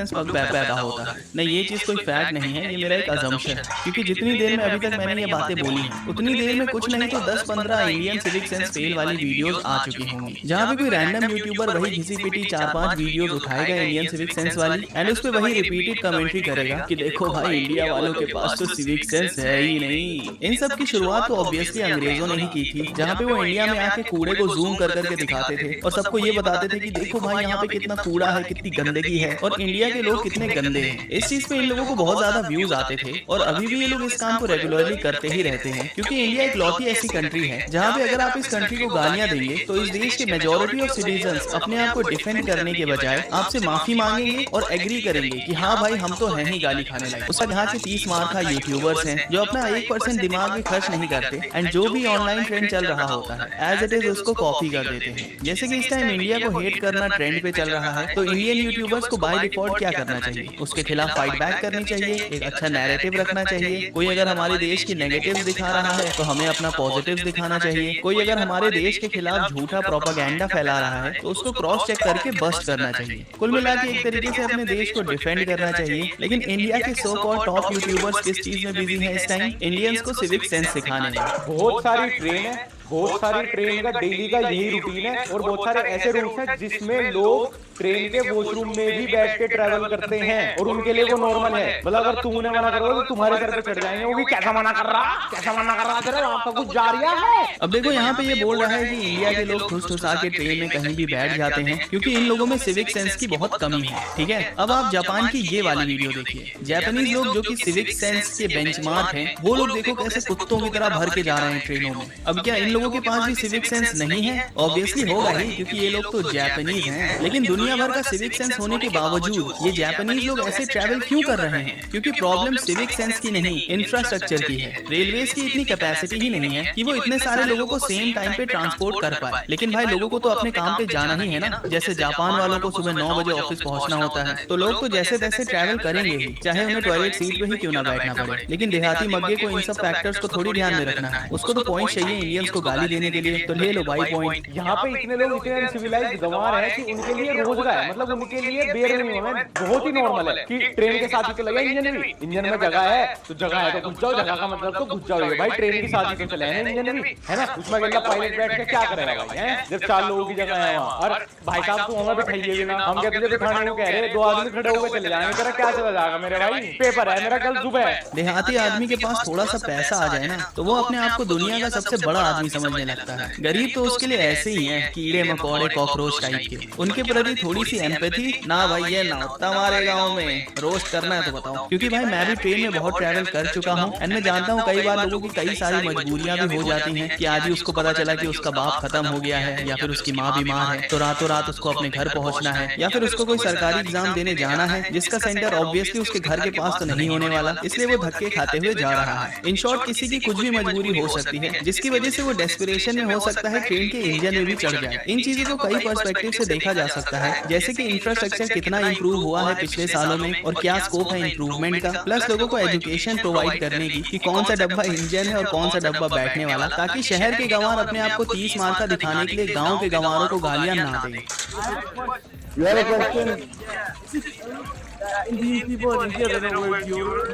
पैदा होता है। नहीं, ये चीज़ कोई फैक्ट नहीं है, ये मेरा एक अजम्पशन है। क्योंकि जितनी देर में अभी तक मैंने ये बातें बोली हैं, उतनी देर में कुछ नहीं तो 10-15 इंडियन सिविक सेंस फेल वाली वीडियोस आ चुकी होंगी, जहाँ पे कोई रैंडम यूट्यूबर वही घिसी-पिटी 4-5 वीडियोस उठाएगा इंडियन सिविक सेंस वाली एंड उस पे वही रिपीटेड कमेंट्री करेगा कि देखो भाई, इंडिया वालों के पास तो सिविक सेंस है ही नहीं। इन सब की शुरुआत तो ऑब्वियसली अंग्रेजों ने ही की थी, जहाँ पे वो इंडिया में आके कूड़े को जूम कर करके दिखाते थे और सबको ये बताते थे कि देखो भाई, यहाँ पे कितना कूड़ा है, कितनी गंदगी है और इंडिया के लोग कितने गंदे हैं। इस चीज पे इन लोगों को बहुत ज्यादा व्यूज आते थे और अभी भी ये लोग इस काम को रेगुलरली करते ही रहते हैं, क्योंकि इंडिया एक लौती ऐसी कंट्री है जहाँ पे अगर आप इस कंट्री को गालियां देंगे तो इस देश के मेजोरिटी ऑफ सिटीजंस अपने आप को डिफेंड करने के बजाय आपसे माफी मांगेंगे और एग्री करेंगे कि हाँ भाई, हम तो हैं ही गाली खाने लायक। उसका यहाँ के 30 मार खा यूट्यूबर्स हैं जो अपना 1% दिमाग भी खर्च नहीं करते एंड जो भी ऑनलाइन ट्रेंड चल रहा होता है एज इट इज उसको कॉपी कर देते हैं। जैसे कि इस टाइम इंडिया को हेट करना ट्रेंड पे चल रहा है, तो इंडियन यूट्यूबर्स को बाय डिफॉल्ट क्या करना चाहिए? उसके खिलाफ फाइट बैक करनी चाहिए, एक अच्छा नैरेटिव रखना चाहिए। कोई अगर हमारे देश की नेगेटिव्स दिखा रहा है तो हमें अपना पॉजिटिव्स दिखाना चाहिए। कोई अगर हमारे देश के खिलाफ झूठा प्रोपेगेंडा फैला रहा है तो उसको क्रॉस चेक करके बस्ट करना चाहिए। कुल मिला के एक तरीके से अपने देश को डिफेंड करना चाहिए। लेकिन इंडिया के सो कॉल्ड टॉप यूट्यूबर्स किस चीज में बिजी है इस टाइम? इंडियंस को सिविक सेंस सिखाने में। बहुत सारी ट्रेन है, बहुत सारी ट्रेन का डेली का यही रूटीन है और बहुत सारे ऐसे रूट्स हैं जिसमें लोग ट्रेन के वॉशरूम में भी बैठ के ट्रैवल करते हैं और उनके लिए वो नॉर्मल है। मतलब अगर तूने मना करो तो तुम्हारे सर पे चढ़ जाएंगे, वो भी कैसा मना कर रहा, कैसा मना कर रहा, तेरे आपका कुछ जारिया है। अब देखो, यहाँ पे ये बोल रहा है कि इंडिया के लोग ठुस ठुस आके ट्रेन में कहीं भी बैठ जाते हैं क्योंकि इन लोगों में सिविक सेंस की बहुत कमी है। ठीक है, अब आप जापान की ये वाली वीडियो देखिए। जापानीज लोग जो कि सिविक सेंस के बेंचमार्क हैं, वो लोग देखो कैसे कुत्तों की तरह भर के जा रहे हैं ट्रेनों में। अब क्या इन लोगों के पास भी सिविक सेंस नहीं है? ऑब्वियसली होगा ही, क्योंकि ये लोग तो जापानीज हैं। लेकिन दुनिया भर का सिविक सेंस होने के बावजूद ये जापानीज लोग ऐसे ट्रैवल क्यों कर रहे हैं? क्योंकि प्रॉब्लम सिविक सेंस की नहीं, इंफ्रास्ट्रक्चर की है। रेलवेज की इतनी कैपेसिटी ही नहीं है कि वो इतने सारे लोगों को सेम टाइम पे ट्रांसपोर्ट कर पाए। लेकिन भाई, लोगों को तो अपने काम पे जाना ही है ना। जैसे जापान वालों को सुबह 9 बजे ऑफिस पहुंचना होता है, तो लोग तो जैसे तैसे ट्रैवल करेंगे ही, चाहे उन्हें टॉयलेट सीट पे ही क्यों ना बैठना पड़े। लेकिन देहाती मग्गे को इन सब फैक्टर्स को थोड़ी ध्यान में रखना है। उसको तो पॉइंट चाहिए इंडियंस को गाली देने के लिए, तो ले लो भाई पॉइंट। यहाँ पे इतने लोग इतने अनसिविलाइज्ड गंवार हैं कि उनके लिए रोजगार है, मतलब उनके लिए बेयर मिनिमम है, बहुत ही नॉर्मल है कि ट्रेन के साथ ही तो लगा इंजन भी, इंजन में जगह है तो जगह है तो घुस जाओ, जगह का मतलब तो घुस जाओ भाई। ट्रेन की साथ ही तो चले हैं इंजन भी, है ना। उसमें अकेला पायलट बैठ के क्या करेगा भाई, है जब 4 लोगों की जगह है वहाँ। और भाई साहब तू हमें बिठाइए भी ना, हम क्या तुझे बिठाने को कह रहे हैं? 2 आदमी खड़े होकर चले जाएंगे, तेरा क्या चला जाएगा मेरे भाई? पेपर है मेरा कल सुबह। देहाती आदमी के पास थोड़ा सा पैसा आ जाए ना तो वो अपने आप को दुनिया का सबसे बड़ा आदमी समझने लगता है। गरीब तो उसके लिए ऐसे ही हैं, कीड़े मकोड़े कॉकरोच टाइप के। उनके प्रति थोड़ी सी एम्पैथी ना भाई, ये ना होता हमारे गाँव में। रोस्ट करना है तो बताओ, क्योंकि भाई मैं भी ट्रेन में बहुत ट्रैवल कर चुका हूँ एंड मैं जानता हूँ कई बार लोगों की कई सारी मजबूरियां भी हो जाती हैं कि आज ही उसको पता चला कि उसका बाप खत्म हो गया है या फिर उसकी माँ बीमार है, तो रातों रात उसको अपने घर पहुंचना है, या फिर उसको कोई सरकारी एग्जाम देने जाना है जिसका सेंटर ऑब्वियसली उसके घर के पास तो नहीं होने वाला, इसलिए वो धक्के खाते हुए जा रहा है। इन शॉर्ट, किसी की कुछ भी मजबूरी हो सकती है जिसकी वजह से वो डेस्परेशन में हो सकता है ट्रेन के इंजन में भी चढ़ जाए। इन चीजों को कई पर्सपेक्टिव से देखा जा सकता है, जैसे कि इंफ्रास्ट्रक्चर कितना इंप्रूव हुआ है पिछले सालों में और क्या स्कोप है इंप्रूवमेंट का, प्लस लोगों को एजुकेशन प्रोवाइड करने की कि कौन सा डब्बा इंजन है और कौन सा डब्बा बैठने वाला, ताकि शहर के गंवार अपने आप को 30 मार का दिखाने के लिए गांव के गंवारों को गालियां ना दें।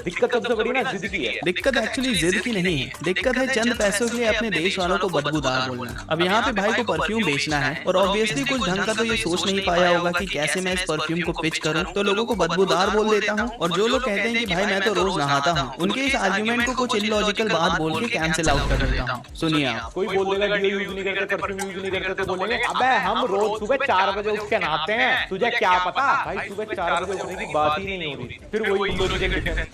दिक्कत सबसे बड़ी ना जिद की है। दिक्कत एक्चुअली जिद की नहीं है, दिक्कत है चंद पैसों के लिए अपने देश वालों को बदबूदार बोलना। अब यहाँ पे भाई को परफ्यूम बेचना है और ऑब्वियसली कुछ ढंग का तो ये सोच नहीं पाया होगा कि कैसे मैं इस परफ्यूम को पिच करूँ, तो लोगों को बदबूदार बोल देता हूँ। और जो लोग कहते हैं कि भाई मैं तो रोज नहाता हूँ, उनके इस आर्ग्यूमेंट को कुछ इलॉजिकल बात बोल के कैंसिल आउट कर देता हूँ। सुनिए आप, कोई बोल देगा डियो यूज नहीं करते, परफ्यूम यूज नहीं करते, तो बोलेंगे अबे हम रोज सुबह 4 बजे उठ के नहाते हैं, तुझे क्या पता? भाई सुबह 4 बजे उठने की बात ही नहीं हो रही। फिर वही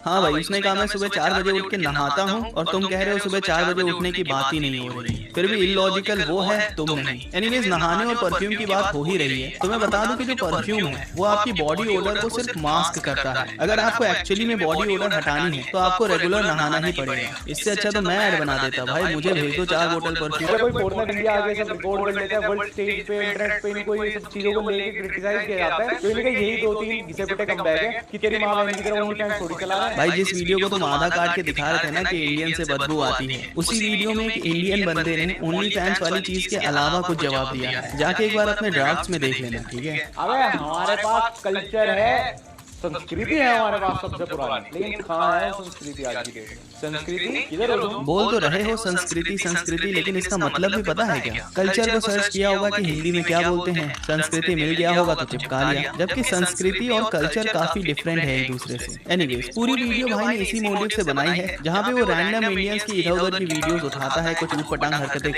हाँ भाई, उसने कहा मैं सुबह 4 बजे उठ के नहाता हूँ और तुम कह रहे हो सुबह 4 बजे उठने की बात ही नहीं हो रही। फिर भी इलॉजिकल वो है, तुम नहीं। एनीवेज, नहाने और परफ्यूम की बात हो ही रही है तो मैं बता दूं कि जो परफ्यूम है वो आपकी बॉडी ओडर को सिर्फ मास्क करता है। अगर आपको एक्चुअली में बॉडी ओडर हटानी है तो आपको रेगुलर नहाना ही पड़ेगा। इससे अच्छा तो मैं ऐड बना देता, भाई मुझे भेज दो 4 बोतल परफ्यूम। कोई फॉरेनर इंडिया आगे सब रिकॉर्ड कर लेता है वर्ल्ड स्टेज पे, इंटरनेट पे इनको ये सब चीजों को लेके क्रिटिसाइज किया जाता है, तो इनके यही 2-3 घिसे पिटे कमबैक है कि तेरी मां बहन की तरह उनकी फैंस थोड़ी चला रहा है। भाई जिस वीडियो को तुम आधा काट के दिखा रहे थे ना कि इंडियन से बदबू आती है, उसी वीडियो में एक इंडियन बंदे ने ओनली फैंस वाली चीज के अलावा कुछ जवाब दिया है। जाके एक बार अपने ड्राफ्ट्स में देख लेना, ठीक है? अबे हमारे पास कल्चर है संस्कृति है हमारे पास सबसे पुरानी, लेकिन कहाँ है संस्कृति आज की डेट में? संस्कृति किधर हो तुम? बोल तो रहे हो संस्कृति संस्कृति, लेकिन इसका मतलब भी पता है क्या? कल्चर को सर्च किया होगा कि हिंदी में क्या बोलते हैं, संस्कृति मिल गया होगा तो चिपका लिया, जबकि संस्कृति और कल्चर काफी डिफरेंट है एक दूसरे से। एनीवेज, पूरी वीडियो भाई ने इसी मोटिव से बनाई है, जहाँ पे वो रैंडम इंडियंस की इधर उधर की वीडियोस उठाता है, कुछ ऊटपटांग हरकतें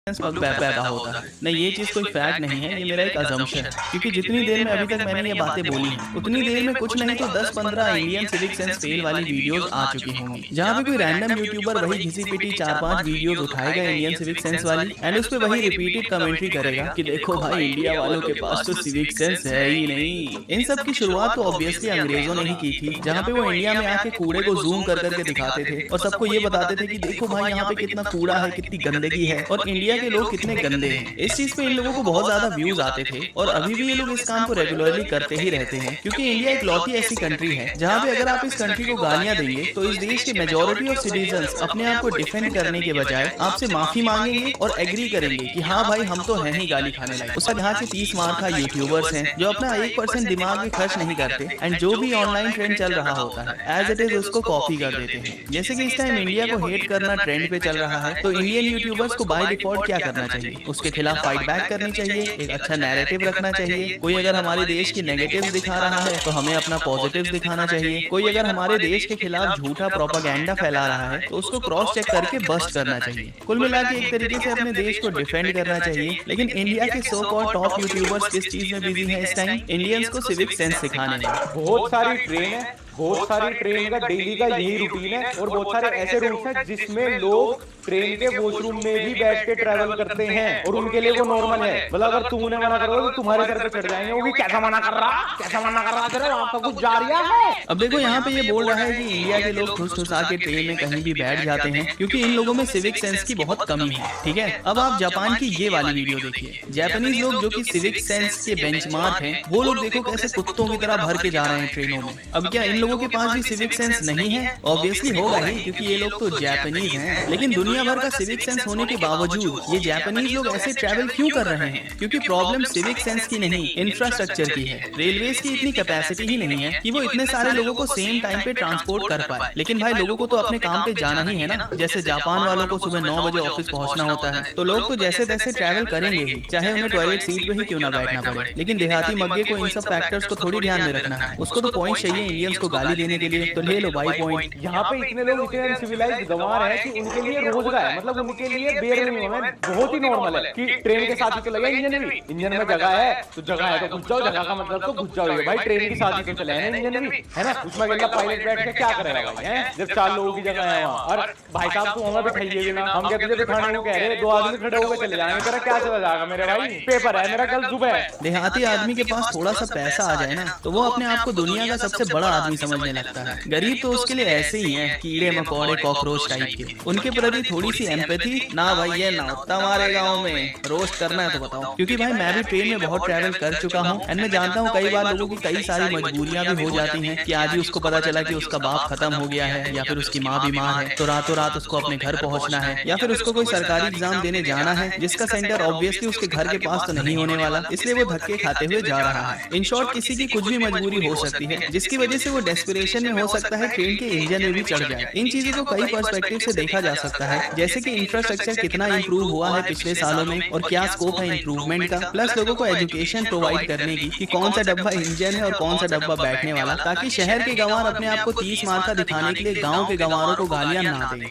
पैदा होता है। नहीं, ये चीज कोई फैक्ट नहीं है, ये मेरा एक अजम्पशन है, क्योंकि जितनी देर में अभी तक मैंने ये बातें बोली हैं, उतनी देर में कुछ नहीं तो 10-15 इंडियन सिविक सेंस फेल वाली वीडियोस आ चुकी होंगी, जहाँ पे कोई रैंडम यूट्यूबर वही घिसी पिटी 4-5 वीडियोस उठाएगा इंडियन सिविक सेंस वाली, एंड उस पे वही रिपीटेड कमेंट्री करेगा कि देखो भाई इंडिया वालों के पास तो सिविक सेंस है ही नहीं। इन सब की शुरुआत तो ऑब्वियसली अंग्रेजों ने ही की थी, जहाँ पे वो इंडिया में आके कूड़े को जूम कर करके दिखाते थे और सबको ये बताते थे कि देखो भाई यहाँ पे कितना कूड़ा है, कितनी गंदगी है और इंडिया के लोग कितने गंदे हैं। इस चीज पे इन लोगों को बहुत ज्यादा व्यूज आते थे और अभी भी ये लोग इस काम को रेगुलरली करते ही रहते हैं, क्योंकि इंडिया एक लौती ऐसी कंट्री है जहाँ पे अगर आप इस कंट्री को गालियां देंगे तो इस देश के मेजोरिटी ऑफ सिटीजन्स अपने आप को डिफेंड करने के बजाय आपसे माफी मांगेंगे और एग्री करेंगे कि हाँ भाई हम तो हैं ही गाली खाने लायक। उसका यहाँ के 30 मार खा यूट्यूबर्स हैं जो अपना 1% दिमाग भी खर्च नहीं करते एंड जो भी ऑनलाइन ट्रेंड चल रहा होता है एज इट इज उसको कॉपी कर देते हैं। जैसे कि इस टाइम इंडिया को हेट करना ट्रेंड पे चल रहा है, तो इंडियन यूट्यूबर्स को बाय डिफॉल्ट क्या करना चाहिए? उसके खिलाफ फाइट बैक करनी चाहिए, एक अच्छा नैरेटिव रखना चाहिए। कोई अगर हमारे देश की नेगेटिव्स दिखा रहा है तो हमें अपना पॉजिटिव्स दिखाना चाहिए। कोई अगर हमारे देश के खिलाफ झूठा प्रोपेगेंडा फैला रहा है तो उसको क्रॉस चेक करके बस्ट करना चाहिए। कुल मिला के एक तरीके से अपने देश को डिफेंड करना चाहिए। लेकिन इंडिया के सो कॉल्ड टॉप यूट्यूबर्स किस चीज में बिजी हैं इस टाइम? इंडियंस को सिविक सेंस सिखाने में। बहुत सारी ट्रेन है, बहुत सारी ट्रेन का डेली का यही रूटीन है और बहुत सारे ऐसे रूट्स हैं जिसमें लोग ट्रेन के वॉशरूम में भी बैठ के ट्रैवल करते हैं और उनके लिए वो नॉर्मल है। मतलब अगर तुमने मना करोगे तो तुम्हारे सर पे चढ़ जाएंगे, वो भी कैसा मना कर रहा, कैसा मना कर रहा तेरे आपका कुछ जारिया है। अब देखो यहाँ पे ये बोल रहा है कि इंडिया के लोग ठुस ठुसा के ट्रेन में कहीं भी बैठ जाते हैं क्योंकि इन लोगों में सिविक सेंस की बहुत कमी है। ठीक है, अब आप जापान की ये वाली वीडियो देखिए। जापानीज लोग जो कि सिविक सेंस के बेंचमार्क हैं, वो लोग देखो कैसे कुत्तों की तरह भर के जा रहे हैं ट्रेनों में। अब क्या इन लोगों के पास भी सिविक सेंस नहीं है? ऑब्वियसली होगा ही, क्योंकि ये लोग तो जापानीज हैं। लेकिन दुनिया भर का सिविक सेंस होने के बावजूद ये जापानीज लोग ऐसे ट्रैवल क्यों कर रहे हैं? क्योंकि प्रॉब्लम सिविक सेंस की नहीं, इंफ्रास्ट्रक्चर की है। रेलवेज की इतनी कैपेसिटी ही नहीं है कि वो इतने सारे लोगों को सेम टाइम पे ट्रांसपोर्ट कर पाए। लेकिन भाई लोगों को तो अपने काम पे जाना ही है ना। जैसे जापान वालों को सुबह 9 बजे ऑफिस पहुंचना होता है, तो लोग तो जैसे तैसे ट्रैवल करेंगे ही, चाहे उन्हें टॉयलेट सीट पे ही क्यों ना बैठना पड़े। लेकिन देहाती मग्गे को इन सब फैक्टर्स को थोड़ी ध्यान में रखना है। उसको तो पॉइंट चाहिए इंडियंस को गाली देने के लिए, तो ले लो भाई पॉइंट। यहाँ पे इतने लोग इतने अनसिविलाइज्ड गंवार हैं कि उनके लिए रोज का है, मतलब उनके लिए बेयर मिनिमम है, बहुत ही नॉर्मल है कि ट्रेन के साथ ही तो लगे इंजन भी। इंजन में जगह है तो जगह है तो घुस जाओ, जगह का मतलब तो घुस जाओ भाई। ट्रेन के साथ ही तो चले हैं इंजन भी, है ना। उसमें अगला पायलट बैठ के क्या करेगा भाई, है जब 4 लोगों की जगह है वहाँ। और भाई साहब तू हमें बिठाइए ना, हम क्या तुझे बिठाने को कह रहे, 2 आदमी खड़े होकर चले जाएंगे, तेरा क्या चला जाएगा मेरे भाई? पेपर है मेरा कल सुबह। देहाती आदमी के पास थोड़ा सा पैसा आ जाए ना तो वो अपने आप को दुनिया का सबसे बड़ा आदमी समझने लगता है। गरीब तो उसके लिए ऐसे ही है, कीड़े मकोड़े कॉकरोच टाइप के। उनके प्रति थोड़ी सी एम्पैथी ना भाई, ये ना होता हमारे गाँव में। रोस्ट करना है तो बताओ, क्योंकि भाई मैं भी ट्रेन में बहुत ट्रैवल कर चुका हूँ एंड मैं जानता हूँ कई बार लोगों की कई सारी मजबूरियां भी हो जाती हैं कि आज ही उसको पता चला कि उसका बाप खत्म हो गया है या फिर उसकी माँ बीमार है, तो रातों रात उसको अपने घर पहुंचना है, या फिर उसको कोई सरकारी एग्जाम देने जाना है जिसका सेंटर ऑब्वियसली उसके घर के पास तो नहीं होने वाला, इसलिए वो धक्के खाते हुए जा रहा है। इन शॉर्ट किसी की कुछ भी मजबूरी हो सकती है जिसकी वजह से वो डेस्परेशन में हो सकता है ट्रेन के इंजन में भी चढ़ जाए। इन चीजों को कई पर्सपेक्टिव से देखा जा सकता है, जैसे कि इंफ्रास्ट्रक्चर कितना इंप्रूव हुआ है पिछले सालों में और क्या स्कोप है इंप्रूवमेंट का, प्लस लोगों को एजुकेशन प्रोवाइड करने की कि कौन सा डब्बा इंजन है और कौन सा डब्बा बैठने वाला, ताकि शहर के गंवार अपने आप को 30 मार्का दिखाने के लिए गाँव के गंवारों को गालियां ना दें।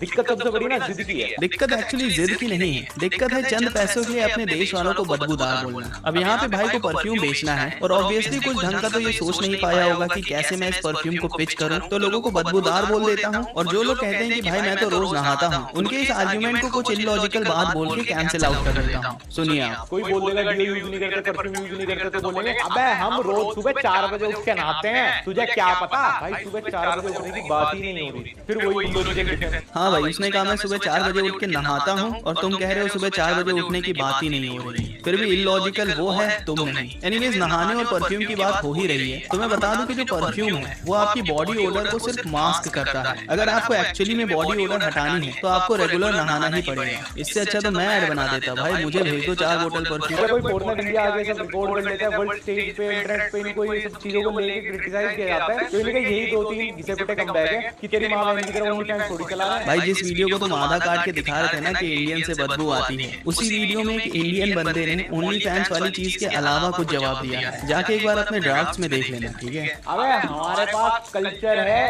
दिक्कत सबसे बड़ी ना जिद की है। दिक्कत एक्चुअली जिद की नहीं है, दिक्कत है चंद पैसों के लिए अपने देश वालों को बदबूदार बोलना। अब यहाँ पे भाई को परफ्यूम बेचना है और ऑब्वियसली कुछ ढंग का तो ये सोच नहीं पाया होगा कि कैसे मैं इस परफ्यूम को पिच करूँ, तो लोगों को बदबूदार बोल देता हूँ। और जो लोग कहते हैं कि भाई मैं तो रोज नहाता हूँ, उनके इस आर्ग्यूमेंट को कुछ इलॉजिकल बात बोल के कैंसिल आउट कर देता हूँ। सुनिए आप, कोई बोल देगा डिओ यूज नहीं करते, परफ्यूम यूज नहीं करते, तो बोलेंगे अबे हम रोज सुबह 4 बजे उठ के नहाते हैं, तुझे क्या पता? भाई सुबह 4 बजे उठने की बात बात ही नहीं हो रही, फिर वही लॉजिकल डिफरेंस। हाँ भाई, उसने कहा मैं सुबह 4 बजे उठ के नहाता हूँ और तुम कह रहे हो सुबह 4 बजे उठने की बात ही नहीं हो रही। फिर भी इलॉजिकल वो है, तुम नहीं। एनीवेज, नहाने और परफ्यूम की बात हो ही रही है तो मैं बता दूं कि जो परफ्यूम है वो आपकी बॉडी ओडर को सिर्फ मास्क करता है। अगर आपको एक्चुअली में बॉडी ओडर हटानी है तो आपको रेगुलर नहाना ही पड़ेगा। इससे अच्छा तो मैं ऐड बना देता, भाई मुझे भेज दो 4 बोतल परफ्यूम। कोई फॉरनर इंडिया आगे सब रिकॉर्ड कर लेता है वर्ल्ड स्टेज पे, इंटरनेट पे इनको ये सब चीजों को लेके क्रिटिसाइज किया जाता है, तो इनके यही 2-3 घिसे पिटे कमबैक है कि तेरी मां बहन की तरह ओनली फैंस थोड़ी चला रहा है। भाई जिस वीडियो को तुम आधा काट के दिखा रहे थे ना कि इंडियन से बदबू आती है, उसी वीडियो में एक इंडियन बंदे ने ओनली फैंस वाली चीज के अलावा कुछ जवाब दिया है। जाके एक बार अपने ड्राफ्ट्स में देख लेना, ठीक है। अबे हमारे पास कल्चर है,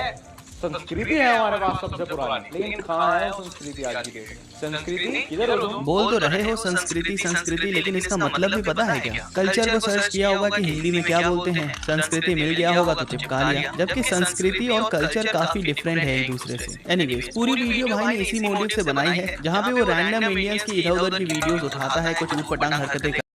संस्कृति है हमारे पास सबसे पुरानी, लेकिन कहाँ है संस्कृति आज की डेट में? संस्कृति किधर हो? बोल तो रहे हो संस्कृति संस्कृति, लेकिन इसका मतलब भी पता है क्या? कल्चर को सर्च किया होगा कि हिंदी में क्या बोलते हैं, संस्कृति मिल गया होगा तो चिपका लिया, जबकि संस्कृति और कल्चर काफी डिफरेंट है एक दूसरे से। एनीवेज, पूरी वीडियो भाई ने इसी मोटिव से बनाई है जहाँ पे वो रैंडम इंडियंस की इधर उधर की वीडियोस उठाता है, कुछ ऊटपटांग हरकतें